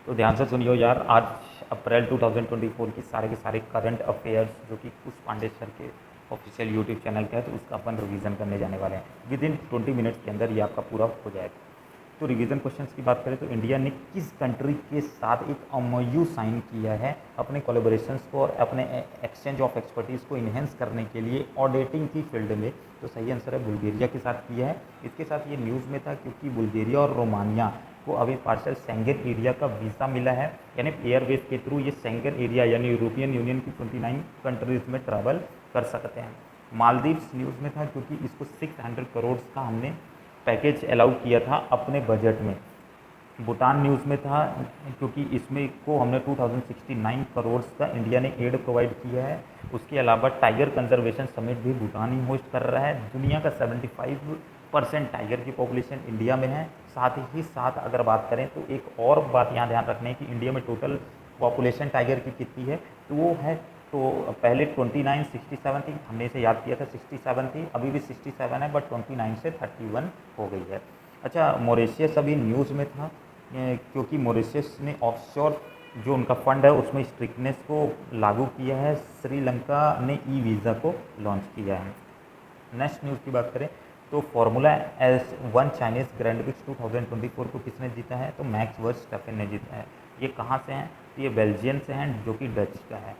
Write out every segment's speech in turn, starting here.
तो ध्यान से सुनियो यार, आज अप्रैल 2024 के सारे करंट अफेयर्स जो कि उस पांडे सर के ऑफिशियल यूट्यूब चैनल का है, तो उसका अपन रिवीजन करने जाने वाले हैं। विद इन 20 मिनट्स के अंदर ये आपका पूरा हो जाएगा। तो रिवीजन क्वेश्चंस की बात करें तो इंडिया ने किस कंट्री के साथ एक एमओयू साइन किया है अपने कोलेबोरेशंस को और अपने एक्सचेंज ऑफ एक्सपर्टीज़ को इन्हेंस करने के लिए ऑडिटिंग की फील्ड में? तो सही आंसर है बुल्गारिया के साथ किया है। इसके साथ ये न्यूज़ में था क्योंकि बुल्गारिया और रोमानिया को अभी पार्शल शेंगन एरिया का वीज़ा मिला है, यानी एयरवेज के थ्रू ये शेंगन एरिया यानी यूरोपियन यूनियन की 29 कंट्रीज़ में ट्रैवल कर सकते हैं। मालदीव्स न्यूज़ में था क्योंकि इसको 600 करोड़ का हमने पैकेज अलाउ किया था अपने बजट में। भूटान न्यूज़ में था क्योंकि इसमें को हमने 2069 करोड़ का इंडिया ने एड प्रोवाइड किया है। उसके अलावा टाइगर कंजर्वेशन समिट भी भूटान ही होस्ट कर रहा है। दुनिया का 75% टाइगर की पॉपुलेशन इंडिया में है। साथ ही साथ अगर बात करें तो एक और बात यहाँ ध्यान रखने की, इंडिया में टोटल पॉपुलेशन टाइगर की कितनी है, तो वो है, तो पहले 29 67 थी, हमने इसे याद किया था 67 थी, अभी भी 67 है, बट 29 से 31 हो गई है। अच्छा, मॉरिशियस अभी न्यूज़ में था क्योंकि मॉरिशियस ने ऑफशोर जो उनका फंड है उसमें स्ट्रिक्टनेस को लागू किया है। श्रीलंका ने ई वीज़ा को लॉन्च किया है। नेक्स्ट न्यूज़ की बात करें तो formula S1 Chinese grand prix 2024 को किसने जीता है, तो मैक्स वर्स्टैपेन ने जीता है। ये कहाँ से हैं, तो ये बेल्जियम से हैं जो कि डच का है।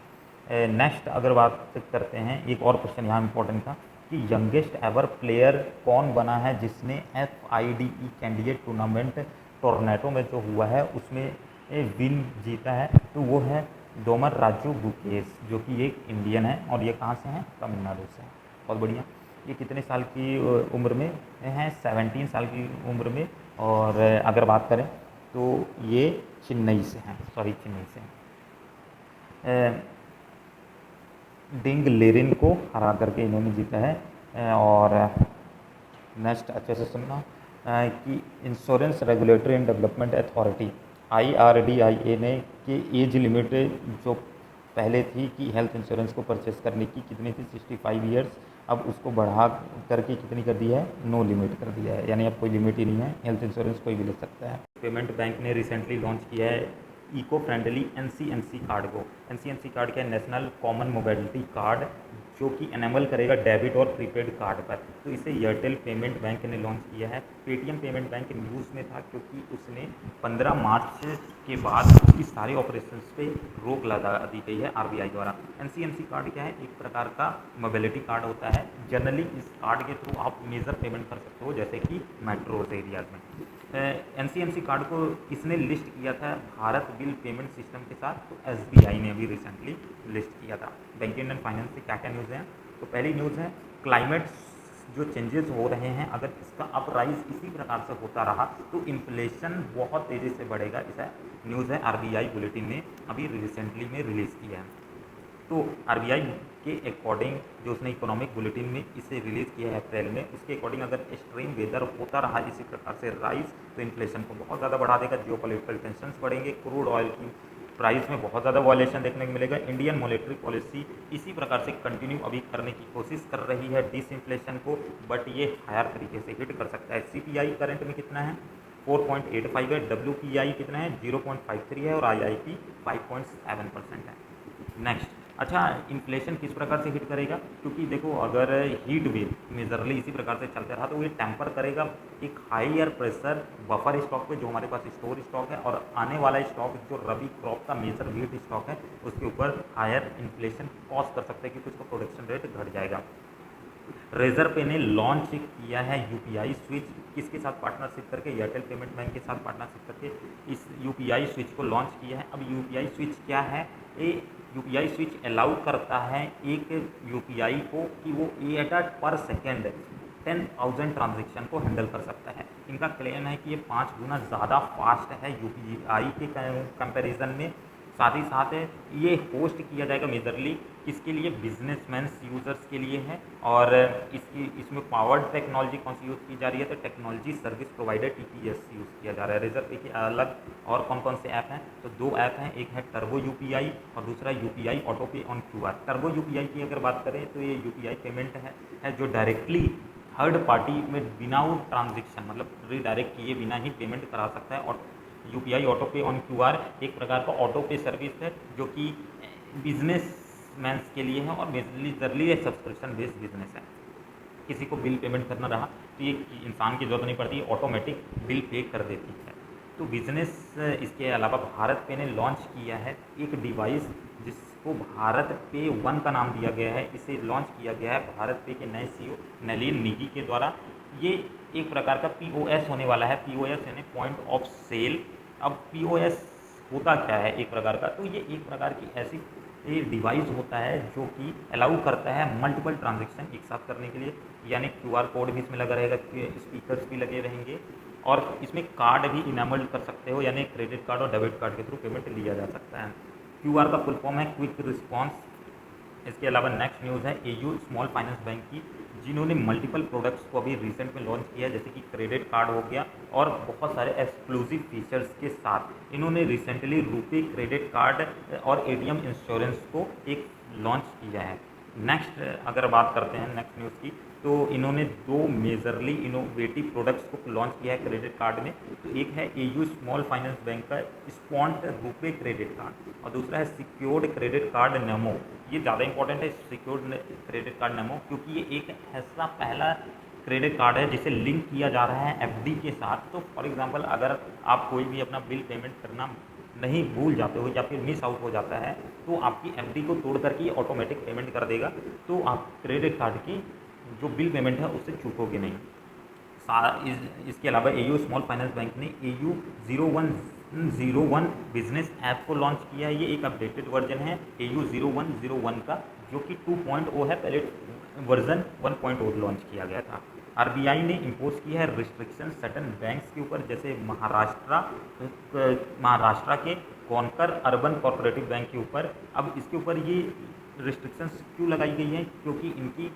नेक्स्ट अगर बात करते हैं, एक और क्वेश्चन यहाँ इंपॉर्टेंट था कि यंगेस्ट एवर प्लेयर कौन बना है जिसने FIDE कैंडिडेट टूर्नामेंट टोरंटो में जो हुआ है उसमें विन जीता है, तो वो है डोमर राजू गुकेश, जो कि एक इंडियन है और ये कहाँ से हैं, तमिलनाडु से हैं। बहुत बढ़िया। ये कितने साल की उम्र में हैं, 17 साल की उम्र में। और अगर बात करें तो ये चेन्नई से हैं, सॉरी चेन्नई से हैं। डिंग लेरिन को हरा करके इन्होंने जीता है। और नेक्स्ट अच्छे से सुनना कि insurance regulatory and development authority IRDAI ने कि एज लिमिट जो पहले थी कि हेल्थ इंश्योरेंस को परचेस करने की कितनी थी, 65 ईयर्स, अब उसको बढ़ा करके कितनी कर दिया है, नो लिमिट कर दिया है, यानी अब कोई लिमिट ही नहीं है, हेल्थ इंश्योरेंस कोई भी ले सकता है। पेमेंट बैंक ने रिसेंटली लॉन्च किया है इको फ्रेंडली NCMC कार्ड को। NCMC कार्ड क्या है, नेशनल कॉमन मोबिलिटी कार्ड, जो कि एनेबल करेगा डेबिट और प्रीपेड कार्ड पर। तो इसे एयरटेल पेमेंट बैंक ने लॉन्च किया है। पेटीएम पेमेंट बैंक न्यूज़ में था क्योंकि उसने 15 मार्च के बाद उसकी सारे ऑपरेशंस पे रोक लगा दी गई है RBI द्वारा। NCMC कार्ड क्या है, एक प्रकार का मोबिलिटी कार्ड होता है। जनरली इस कार्ड के थ्रू आप मेजर पेमेंट कर सकते हो, जैसे कि मेट्रोज एरियाज में। NCMC कार्ड को किसने लिस्ट किया था भारत बिल पेमेंट सिस्टम के साथ, तो SBI ने अभी रिसेंटली लिस्ट किया था। बैंकिंग एंड फाइनेंस से क्या क्या न्यूज़ हैं, तो पहली न्यूज़ है क्लाइमेट जो चेंजेस हो रहे हैं, अगर इसका अपराइज इसी प्रकार से होता रहा तो इन्फ्लेशन बहुत तेज़ी से बढ़ेगा। ऐसा न्यूज़ है RBI बुलेटिन ने अभी रिसेंटली में रिलीज़ किया है। तो RBI के अकॉर्डिंग जो उसने इकोनॉमिक बुलेटिन में इसे रिलीज़ किया है अप्रैल में, उसके अकॉर्डिंग अगर एक्सट्रीम वेदर होता रहा इसी प्रकार से राइज, तो इन्फ्लेशन को बहुत ज़्यादा बढ़ा देगा, जियोपॉलिटिकल टेंशंस बढ़ेंगे, क्रूड ऑयल की प्राइस में बहुत ज़्यादा वॉल्यूशन देखने को मिलेगा। इंडियन मॉनेटरी पॉलिसी इसी प्रकार से कंटिन्यू अभी करने की कोशिश कर रही है डिसइन्फ्लेशन को, बट ये हायर तरीके से हिट कर सकता है। CPI करंट में कितना है, 4.85 है। WPI कितना है, 0.53 है। और IIP 5.7% है। नेक्स्ट, अच्छा, इन्फ्लेशन किस प्रकार से हिट करेगा, क्योंकि देखो अगर हीट वेव मेजरली इसी प्रकार से चलते रहा तो ये टेम्पर करेगा एक हायर प्रेशर बफर स्टॉक पे जो हमारे पास स्टोर स्टॉक है, और आने वाला स्टॉक जो रबी क्रॉप का मेजर वीट स्टॉक है उसके ऊपर हायर इन्फ्लेशन कॉज कर सकता है क्योंकि उसका प्रोडक्शन रेट घट जाएगा। रेजर पे ने लॉन्च किया है UPI स्विच, किसके साथ पार्टनरशिप करके, एयरटेल पेमेंट बैंक के साथ पार्टनरशिप करके इस UPI स्विच को लॉन्च किया है। अब UPI स्विच क्या है, ये UPI स्विच अलाउ करता है एक UPI को कि वो पर सेकेंड 10,000 ट्रांजेक्शन को हैंडल कर सकता है। इनका क्लेम है कि ये 5 गुना ज़्यादा फास्ट है UPI के कंपैरिजन में। साथ ही साथ ये होस्ट किया जाएगा मेजरली किसके लिए, बिजनेसमैन यूज़र्स के लिए है। और इसमें पावर्ड टेक्नोलॉजी कौन सी यूज़ की जा रही है, तो technology service provider TPS use किया जा रहा है। रिजर्व पे के अलग और कौन कौन से ऐप हैं, तो 2 ऐप हैं, एक है टर्बो UPI और दूसरा UPI ऑटो पे ऑन QR। टर्बो UPI की अगर बात करें तो ये UPI पेमेंट है जो डायरेक्टली थर्ड पार्टी में बिना ट्रांजेक्शन मतलब रीडायरेक्ट किए बिना ही पेमेंट करा सकता है। और UPI ऑटो पे ऑन QR एक प्रकार का ऑटो पे सर्विस है जो कि बिजनेसमैन्स के लिए है और मेजरली एक सब्सक्रिप्शन बेस्ड बिजनेस है। किसी को बिल पेमेंट करना रहा तो ये इंसान की जरूरत नहीं पड़ती, ऑटोमेटिक बिल पे कर देती है। तो बिजनेस इसके अलावा भारत पे ने लॉन्च किया है एक डिवाइस जिसको भारत पे 1 का नाम दिया गया है। इसे लॉन्च किया गया है भारत पे के नए CEO नलिन निगी के द्वारा। ये एक प्रकार का POS होने वाला है। POS यानी पॉइंट ऑफ सेल। अब POS होता क्या है एक प्रकार का, तो ये एक प्रकार की ऐसी ये डिवाइस होता है जो कि अलाउ करता है मल्टीपल ट्रांजेक्शन एक साथ करने के लिए, यानी QR कोड भी इसमें लगा रहेगा, स्पीकर्स भी लगे रहेंगे और इसमें कार्ड भी इनेबल्ड कर सकते हो, यानी क्रेडिट कार्ड और डेबिट कार्ड के थ्रू पेमेंट लिया जा सकता है। QR का फुल फॉर्म है क्विक रिस्पॉन्स। इसके अलावा नेक्स्ट न्यूज़ है AU स्मॉल फाइनेंस बैंक की, जिन्होंने मल्टीपल प्रोडक्ट्स को अभी रिसेंट में लॉन्च किया है, जैसे कि क्रेडिट कार्ड हो गया और बहुत सारे एक्सक्लूसिव फीचर्स के साथ इन्होंने रिसेंटली रुपे क्रेडिट कार्ड और ATM इंश्योरेंस को एक लॉन्च किया है। नेक्स्ट अगर बात करते हैं नेक्स्ट न्यूज़ की, तो इन्होंने 2 मेजरली इनोवेटिव प्रोडक्ट्स को लॉन्च किया है क्रेडिट कार्ड में। तो एक है AU स्मॉल फाइनेंस बैंक का स्पॉन्ट रुपे क्रेडिट कार्ड और दूसरा है सिक्योर्ड क्रेडिट कार्ड नेमो। ये ज़्यादा इंपॉर्टेंट है सिक्योर्ड क्रेडिट कार्ड नेमो, क्योंकि ये एक ऐसा पहला क्रेडिट कार्ड है जिसे लिंक किया जा रहा है FD के साथ। तो फॉर एग्जांपल अगर आप कोई भी अपना बिल पेमेंट करना नहीं भूल जाते हो या फिर मिस आउट हो जाता है तो आपकी FD को तोड़ करके ऑटोमेटिक पेमेंट कर देगा, तो आप क्रेडिट कार्ड की जो बिल पेमेंट है उससे चूकोगे नहीं। इसके अलावा AU स्मॉल फाइनेंस बैंक ने AU 0101 बिजनेस ऐप को लॉन्च किया है। ये एक अपडेटेड वर्जन है AU 0101 का, जो कि 2.0 है। पहले वर्जन 1.0 लॉन्च किया गया था। RBI ने इम्पोज किया है रिस्ट्रिक्शन सर्टन बैंक्स के ऊपर, जैसे महाराष्ट्र के कॉन्कर अर्बन कोऑपरेटिव बैंक के ऊपर। अब इसके ऊपर ये रिस्ट्रिक्शंस क्यों लगाई गई हैं, क्योंकि इनकी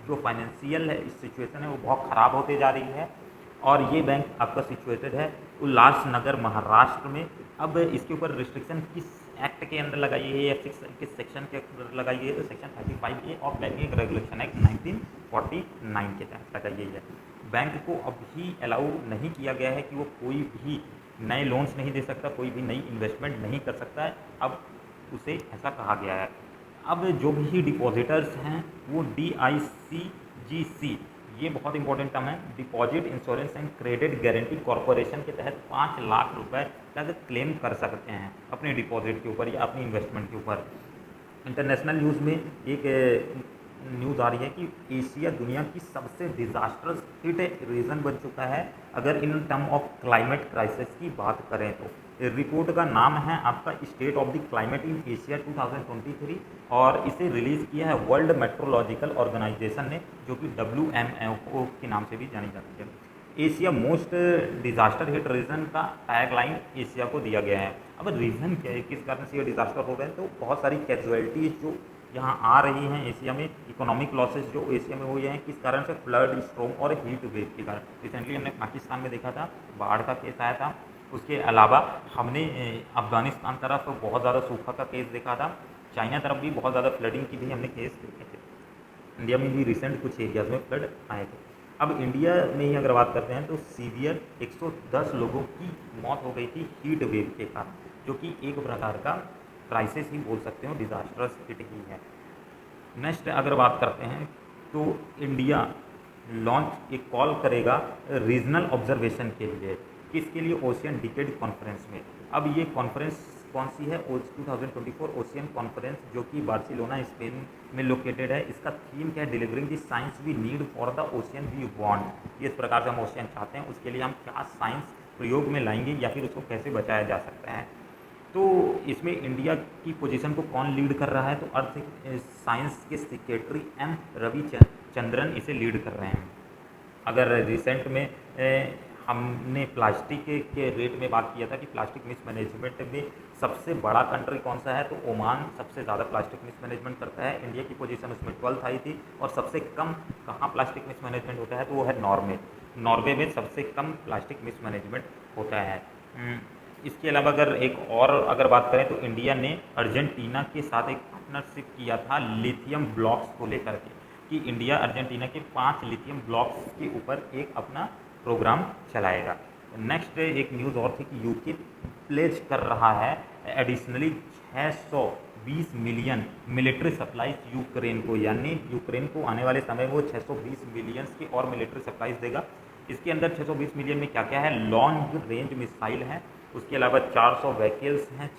जो फाइनेंशियल सिचुएशन है वो बहुत ख़राब होते जा रही है और ये बैंक आपका सिचुएटेड है उल्लासनगर महाराष्ट्र में। अब इसके ऊपर रिस्ट्रिक्शन किस एक्ट के अंदर लगाई है या किस सेक्शन के अंदर लगाई गई है, तो section 35A of banking regulation act 1949 के तहत लगाई गई है। बैंक को अभी अलाउ नहीं किया गया है कि वो कोई भी नए लोन्स नहीं दे सकता, कोई भी नई इन्वेस्टमेंट नहीं कर सकता है, अब उसे ऐसा कहा गया है। अब जो भी डिपॉजिटर्स हैं वो DICGC, ये बहुत इंपॉर्टेंट टर्म है, deposit insurance and credit guarantee corporation के तहत 5 लाख रुपए तक क्लेम कर सकते हैं अपने डिपॉजिट के ऊपर या अपनी इन्वेस्टमेंट के ऊपर। इंटरनेशनल न्यूज़ में एक न्यूज़ आ रही है कि एशिया दुनिया की सबसे डिजास्टर्स हिट रीजन बन चुका है अगर in term of climate crisis की बात करें तो। रिपोर्ट का नाम है आपका state of the climate in Asia 2023 और इसे रिलीज़ किया है वर्ल्ड मेट्रोलॉजिकल ऑर्गेनाइजेशन ने, जो कि WMO के नाम से भी जानी जाती है। Asia most disaster hit region का टैगलाइन एशिया को दिया गया है। अब रीज़न क्या है, किस कारण से ये डिजास्टर हो रहे हैं, तो बहुत सारी कैजुअलिटीज़ जो यहाँ आ रही हैं एशिया में, इकोनॉमिक लॉसेस जो एशिया में हुए हैं, किस कारण से, फ्लड, स्ट्रोम और हीट वेव के कारण। रिसेंटली हमने पाकिस्तान में देखा था, बाढ़ का केस आया था। उसके अलावा हमने अफगानिस्तान तरफ बहुत ज़्यादा सूखा का केस देखा था। चाइना तरफ भी बहुत ज़्यादा फ्लडिंग की भी हमने केस देखे थे। इंडिया में भी रिसेंट कुछ एरियाज़ में फ्लड आए थे। अब इंडिया में ही अगर बात करते हैं तो सीवियर 110 लोगों की मौत हो गई थी हीट वेव के कारण, जो कि एक प्रकार का क्राइसिस ही बोल सकते हो, डिजास्टर्स हिट ही है। नेक्स्ट अगर बात करते हैं तो इंडिया लॉन्च एक कॉल करेगा रीजनल ऑब्जर्वेशन के लिए, किसके लिए, ओशियन डिकेड कॉन्फ्रेंस में। अब ये कॉन्फ्रेंस कौन सी है, 2024 ओशियन कॉन्फ्रेंस, जो कि बार्सिलोना स्पेन में लोकेटेड है। इसका थीम क्या है, delivering the science we need for the ocean we want. इस प्रकार से हम ओशियन चाहते हैं, उसके लिए हम क्या साइंस प्रयोग में लाएंगे या फिर उसको कैसे बचाया जा सकता है। तो इसमें इंडिया की पोजीशन को कौन लीड कर रहा है, तो अर्थ साइंस के सेक्रेटरी M रविचंद्रन इसे लीड कर रहे हैं। अगर रिसेंट में हमने प्लास्टिक के रेट में बात किया था कि प्लास्टिक मिसमैनेजमेंट में सबसे बड़ा कंट्री कौन सा है, तो ओमान सबसे ज़्यादा प्लास्टिक मिसमैनेजमेंट करता है। इंडिया की पोजीशन उसमें 12th आई थी। और सबसे कम कहाँ प्लास्टिक मिसमैनेजमेंट होता है, तो वो है नॉर्वे में सबसे कम प्लास्टिक मिसमैनेजमेंट होता है। इसके अलावा अगर एक और अगर बात करें तो इंडिया ने अर्जेंटीना के साथ एक पार्टनरशिप किया था लिथियम ब्लॉक्स को लेकर के, कि इंडिया अर्जेंटीना के 5 लिथियम ब्लॉक्स के ऊपर एक अपना प्रोग्राम चलाएगा। नेक्स्ट एक न्यूज़ और थी कि यूके प्लेज कर रहा है additionally 620 million military supplies Ukraine को, यानी यूक्रेन को आने वाले समय में वो 620 मिलियन की और मिलिट्री सप्लाईज देगा। इसके अंदर 620 मिलियन में क्या क्या है, लॉन्ग रेंज मिसाइल है, उसके अलावा 400 व्हीकल्स हैं,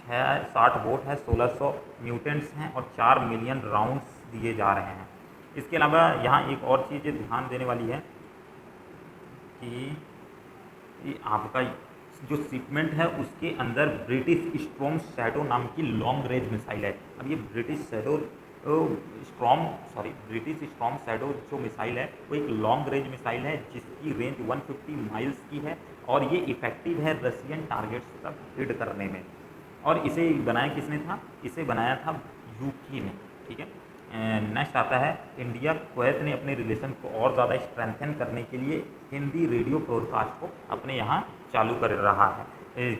60 बोट है, 1600 म्यूटेंट्स हैं और 4 मिलियन राउंड्स दिए जा रहे हैं। इसके अलावा यहाँ एक और चीज़ ध्यान देने वाली है कि आपका जो शिपमेंट है उसके अंदर ब्रिटिश स्टॉर्म शैडो नाम की लॉन्ग रेंज मिसाइल है। अब ये ब्रिटिश स्टॉर्म शैडो जो मिसाइल है वो एक लॉन्ग रेंज मिसाइल है जिसकी रेंज 150 माइल्स की है और ये इफेक्टिव है रशियन टारगेट्स तक हिट करने में। और इसे बनाया किसने था, इसे बनाया था यूके ने, ठीक है। नेक्स्ट आता है इंडिया कुवैत ने अपने रिलेशन को और ज़्यादा स्ट्रेंथन करने के लिए हिंदी रेडियो ब्रॉडकास्ट को अपने यहाँ चालू कर रहा है।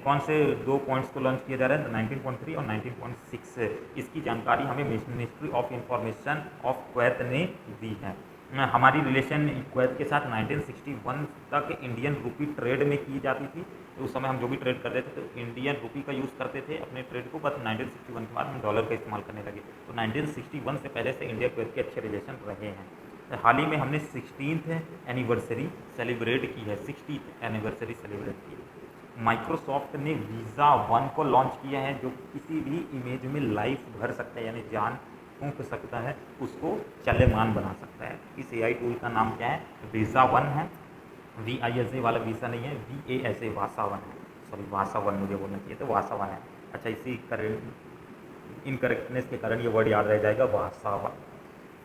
कौन से 2 पॉइंट्स को लॉन्च किया जा रहा है, 19.3 और 19.6। इसकी जानकारी हमें ministry of information of Kuwait ने दी है। हमारी रिलेशन कुवैत के साथ 1961 तक इंडियन रुपी ट्रेड में की जाती थी। तो उस समय हम जो भी ट्रेड करते थे तो इंडियन रुपी का यूज़ करते थे अपने ट्रेड को, बस 1961 के बाद हम डॉलर का इस्तेमाल करने लगे। तो 1961 से पहले से इंडिया कुवैत के अच्छे रिलेशन रहे हैं। हाल ही में हमने 16th एनिवर्सरी सेलिब्रेट की है, 60th एनिवर्सरी सेलिब्रेट की है। माइक्रोसॉफ्ट ने वीज़ा 1 को लॉन्च किया है जो किसी भी इमेज में लाइफ भर सकता है, यानी जान फूंक सकता है, उसको चलमान बना सकता है। इस AI टूल का नाम क्या है, वीज़ा 1 है। VISA वाला वीज़ा नहीं है, VASA वासा 1 है, सॉरी वासा 1 मुझे बोलना चाहिए, तो वासा 1 है। अच्छा, इसी इनकरेक्टनेस के कारण ये वर्ड याद रह जाएगा, वासा 1।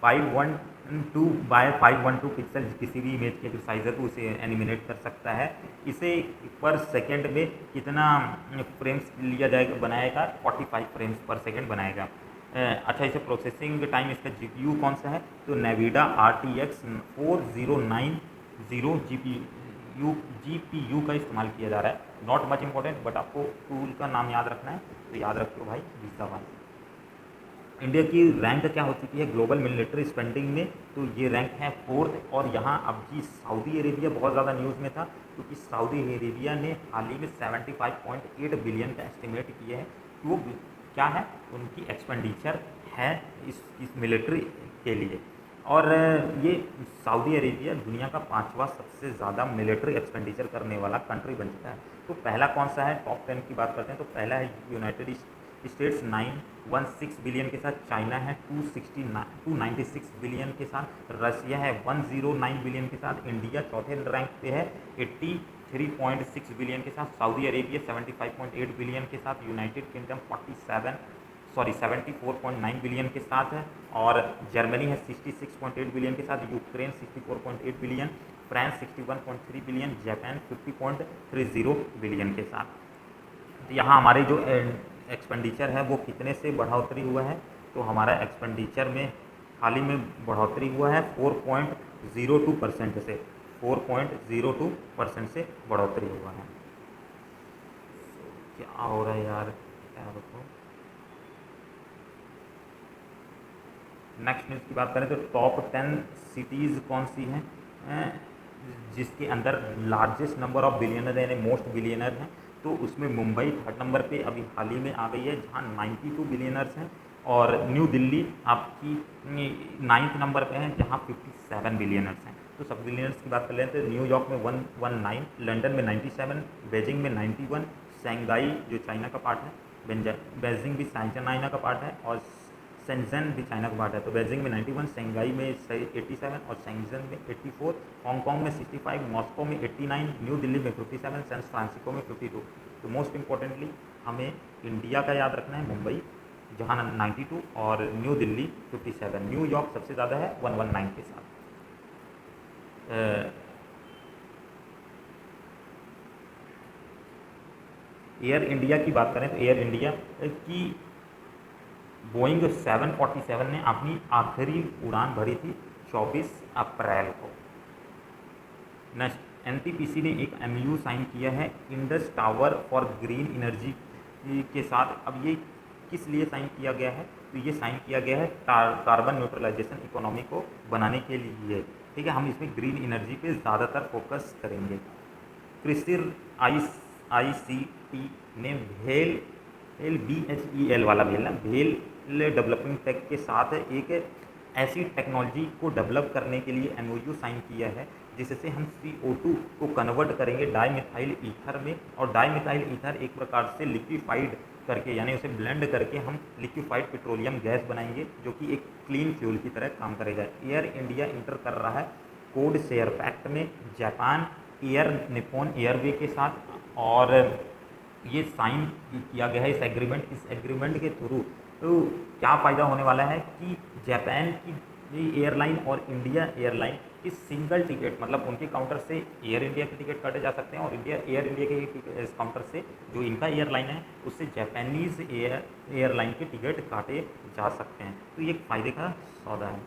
512 बाय 512 पिक्सल किसी भी इमेज के जो साइज़ है तो उसे एनिमिनेट कर सकता है। इसे पर सेकेंड में कितना फ्रेम्स लिया जाएगा, बनाएगा 45 फ्रेम्स पर सेकेंड बनाएगा। अच्छा, इसे प्रोसेसिंग टाइम इसका GPU कौन सा है, तो नेविडा RTX 4090 GPU का इस्तेमाल किया जा रहा है। नॉट मच इंपॉर्टेंट बट आपको टूल का नाम याद रखना है, तो याद रखियो भाई, वीज़ा 1। इंडिया की रैंक क्या हो चुकी है ग्लोबल मिलिट्री स्पेंडिंग में, तो ये रैंक है 4th। और यहाँ अब जी सऊदी अरेबिया बहुत ज़्यादा न्यूज़ में था क्योंकि सऊदी अरेबिया ने हाल ही में 75.8 बिलियन का एस्टिमेट किया है कि वो क्या है, उनकी एक्सपेंडिचर है इस मिलिट्री के लिए। और ये सऊदी अरेबिया दुनिया का 5वां सबसे ज़्यादा मिलिट्री एक्सपेंडिचर करने वाला कंट्री बन चुका है। तो पहला कौन सा है, टॉप 10 की बात करते हैं, तो पहला है यूनाइटेड स्टेट्स 916 बिलियन के साथ, चाइना है 296 बिलियन के साथ, रशिया है 109 बिलियन के साथ, इंडिया चौथे रैंक पे है 83.6 बिलियन के साथ, सऊदी अरेबिया 75.8 बिलियन के साथ, यूनाइटेड किंगडम 74.9 बिलियन के साथ है, और जर्मनी है 66.8 बिलियन के साथ, Ukraine 64.8 billion, France 61.3 billion, Japan 50.30 billion के साथ। तो यहाँ हमारे जो एक्सपेंडिचर है वो कितने से बढ़ोतरी हुआ है, तो हमारा एक्सपेंडिचर में हाल ही में बढ़ोतरी हुआ है 4.02% से, 4.02% से बढ़ोतरी हुआ है। क्या हो रहा है यार, क्या बताऊँ। नेक्स्ट न्यूज़ की बात करें तो टॉप 10 सिटीज़ कौन सी हैं जिसके अंदर लार्जेस्ट नंबर ऑफ बिलियनर यानी मोस्ट बिलियनर हैं, तो उसमें मुंबई 3rd नंबर पे अभी हाल ही में आ गई है जहाँ 92 बिलियनर्स हैं, और न्यू दिल्ली आपकी 9th नंबर पे है जहाँ 57 बिलियनर्स हैं। तो सब बिलियनर्स की बात कर लेते हैं, न्यूयॉर्क में 119, लंदन में 97, बेजिंग में 91, शंघाई जो चाइना का पार्ट है, बेजिंग भी चाइना का पार्ट है, और शेंजन भी चाइना का पार्ट है। तो बेजिंग में 91, शंघाई में 87 और शेंजन में 84, हांगकांग में 65, मॉस्को में 89, न्यू दिल्ली में 57, सैन फ्रांसिस्को में 52। तो मोस्ट इंपॉर्टेंटली हमें इंडिया का याद रखना है, मुंबई जहाँ 92 और न्यू दिल्ली 57, न्यूयॉर्क सबसे ज़्यादा है 119 के साथ। एयर इंडिया की बात करें तो एयर इंडिया की बोइंग 747 ने अपनी आखिरी उड़ान भरी थी 24 अप्रैल को। नेक्स्ट NTPC ने एक MOU साइन किया है Indus tower for green energy के साथ। अब ये किस लिए साइन किया गया है, तो ये साइन किया गया है कार्बन न्यूट्रलाइजेशन इकोनॉमी को बनाने के लिए, ठीक है। हम इसमें ग्रीन एनर्जी पे ज़्यादातर फोकस करेंगे। क्रिसिर ICT ने भेल BHEL वाला भेल ना भेल डेवलपिंग टेक के साथ एक ऐसी टेक्नोलॉजी को डेवलप करने के लिए MOU साइन किया है जिससे हम CO2 को कन्वर्ट करेंगे डाईमिथाइल ईथर में, और डाईमिथाइल ईथर एक प्रकार से लिक्विफाइड करके यानी उसे ब्लेंड करके हम लिक्विफाइड पेट्रोलियम गैस बनाएंगे जो कि एक क्लीन फ्यूल की तरह काम करेगा। एयर इंडिया इंटर कर रहा है कोड शेयर पैक्ट में जापान एयर निप्पॉन एयरवे के साथ, और ये साइन किया गया है इस एग्रीमेंट के थ्रू। तो क्या फ़ायदा होने वाला है कि जापान की एयरलाइन और इंडिया एयरलाइन की सिंगल टिकट, मतलब उनके काउंटर से एयर इंडिया के टिकट काटे जा सकते हैं और एयर इंडिया के काउंटर से जो इनका एयरलाइन है उससे जापानीज़ एयरलाइन के टिकट काटे जा सकते हैं। तो ये एक फ़ायदे का सौदा है।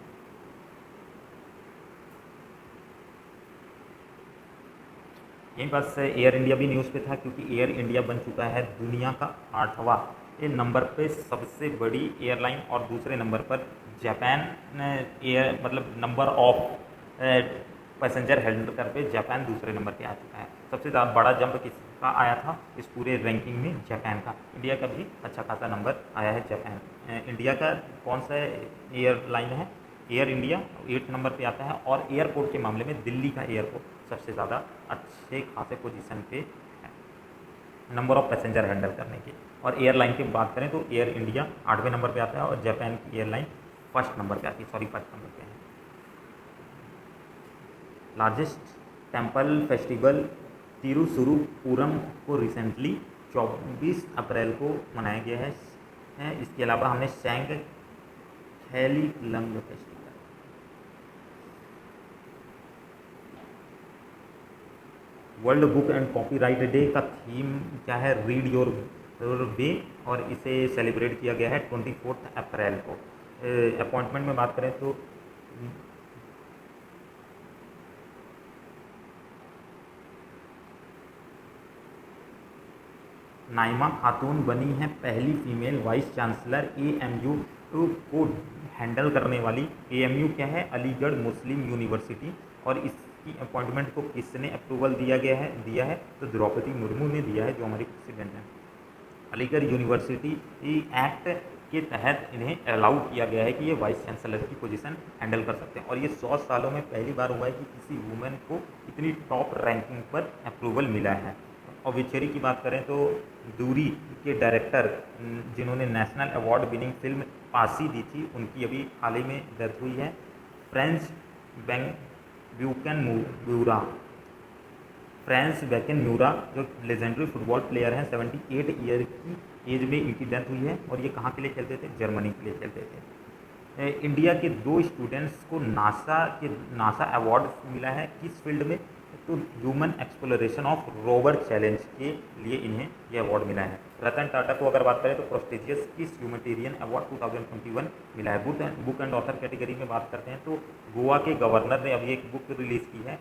यहीं पास एयर इंडिया भी न्यूज़ पे था क्योंकि एयर इंडिया बन चुका है दुनिया का 8वां नंबर पे सबसे बड़ी एयरलाइन, और दूसरे नंबर पर जापान एयर मतलब नंबर ऑफ पैसेंजर हैंडल कर पे जापान दूसरे नंबर पे आ चुका है। सबसे ज़्यादा बड़ा जंप किसका आया था इस पूरे रैंकिंग में? जापान का। इंडिया का भी अच्छा खासा नंबर आया है जापान। इंडिया का कौन सा एयरलाइन है? एयर इंडिया 8 नंबर पे आता है, और एयरपोर्ट के मामले में दिल्ली का एयरपोर्ट सबसे ज़्यादा अच्छे खासे पोजीशन पे है नंबर ऑफ पैसेंजर हैंडल करने की। और एयरलाइन की बात करें तो एयर इंडिया 8वें नंबर पे आता है और जापान की एयरलाइन फर्स्ट नंबर पे आती है, फर्स्ट नंबर पे है। लार्जेस्ट टेम्पल फेस्टिवल तिरुसुरुपुरम को रिसेंटली 24 अप्रैल को मनाया गया है। इसके अलावा हमने शैंग थैलीलंग festival, world book and copyright day का थीम क्या है? रीड योर वे, और इसे सेलिब्रेट किया गया है 24 अप्रैल को। अपॉइंटमेंट में बात करें तो नाइमा खातून बनी है पहली फीमेल वाइस चांसलर। AMU को हैंडल करने वाली, AMU क्या है? अलीगढ़ मुस्लिम यूनिवर्सिटी, और इसकी अपॉइंटमेंट को किसने अप्रूवल दिया है तो द्रौपदी मुर्मू ने दिया है जो हमारी प्रेसिडेंट हैं। अलीगढ़ यूनिवर्सिटी एक्ट के तहत इन्हें अलाउ किया गया है कि ये वाइस चांसलर की पोजीशन हैंडल कर सकते हैं, और ये 100 सालों में पहली बार हुआ है कि किसी वुमेन को इतनी टॉप रैंकिंग पर अप्रूवल मिला है। ऑब्ituary की बात करें तो दूरी के डायरेक्टर जिन्होंने नेशनल अवार्ड विनिंग फिल्म पासी दी थी उनकी अभी हाल ही में डेथ हुई है। फ्रेंच बैकेनम्यूरा जो लेजेंडरी फुटबॉल प्लेयर हैं 78 ईयर की एज में इनकी डेथ हुई है, और ये कहाँ के लिए खेलते थे? जर्मनी के लिए खेलते थे। इंडिया के 2 स्टूडेंट्स को नासा अवार्ड मिला है किस फील्ड में? तो human exploration of rover challenge के लिए इन्हें यह अवार्ड मिला है। रतन टाटा को अगर बात करें तो प्रेस्टिजियस किस ह्यूमैनिटेरियन अवार्ड 2021 मिला है? बुक एंड ऑथर कैटेगरी में बात करते हैं तो गोवा के गवर्नर ने अभी एक बुक रिलीज़ की है,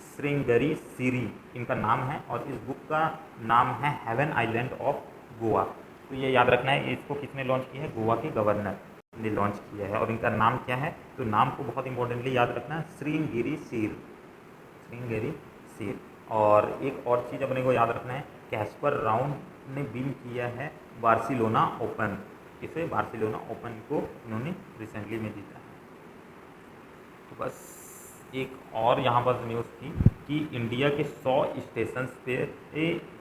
श्रृंगेरी सीरी इनका नाम है, और इस बुक का नाम है हेवन आइलैंड ऑफ गोवा। तो ये याद रखना है, इसको किसने लॉन्च किया है? गोवा के गवर्नर ने लॉन्च किया है, और इनका नाम क्या है? तो नाम को बहुत इंपॉर्टेंटली याद रखना है, श्रृंगेरी सीर। और एक और चीज़ अपने को याद रखना है, कैस्पर राउंड ने विन किया है बार्सिलोना ओपन। इसे बार्सिलोना ओपन को इन्होंने रिसेंटली में जीता है। तो बस एक और यहाँ पर न्यूज़ थी कि इंडिया के 100 स्टेशंस पे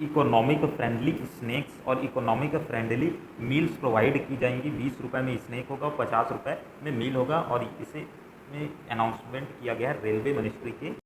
इकोनॉमिक फ्रेंडली स्नैक्स और इकोनॉमिक फ्रेंडली मील्स प्रोवाइड की जाएंगी। 20 रुपये में स्नैक होगा, 50 रुपये में मील होगा, और इसे में अनाउंसमेंट किया गया है रेलवे मिनिस्ट्री के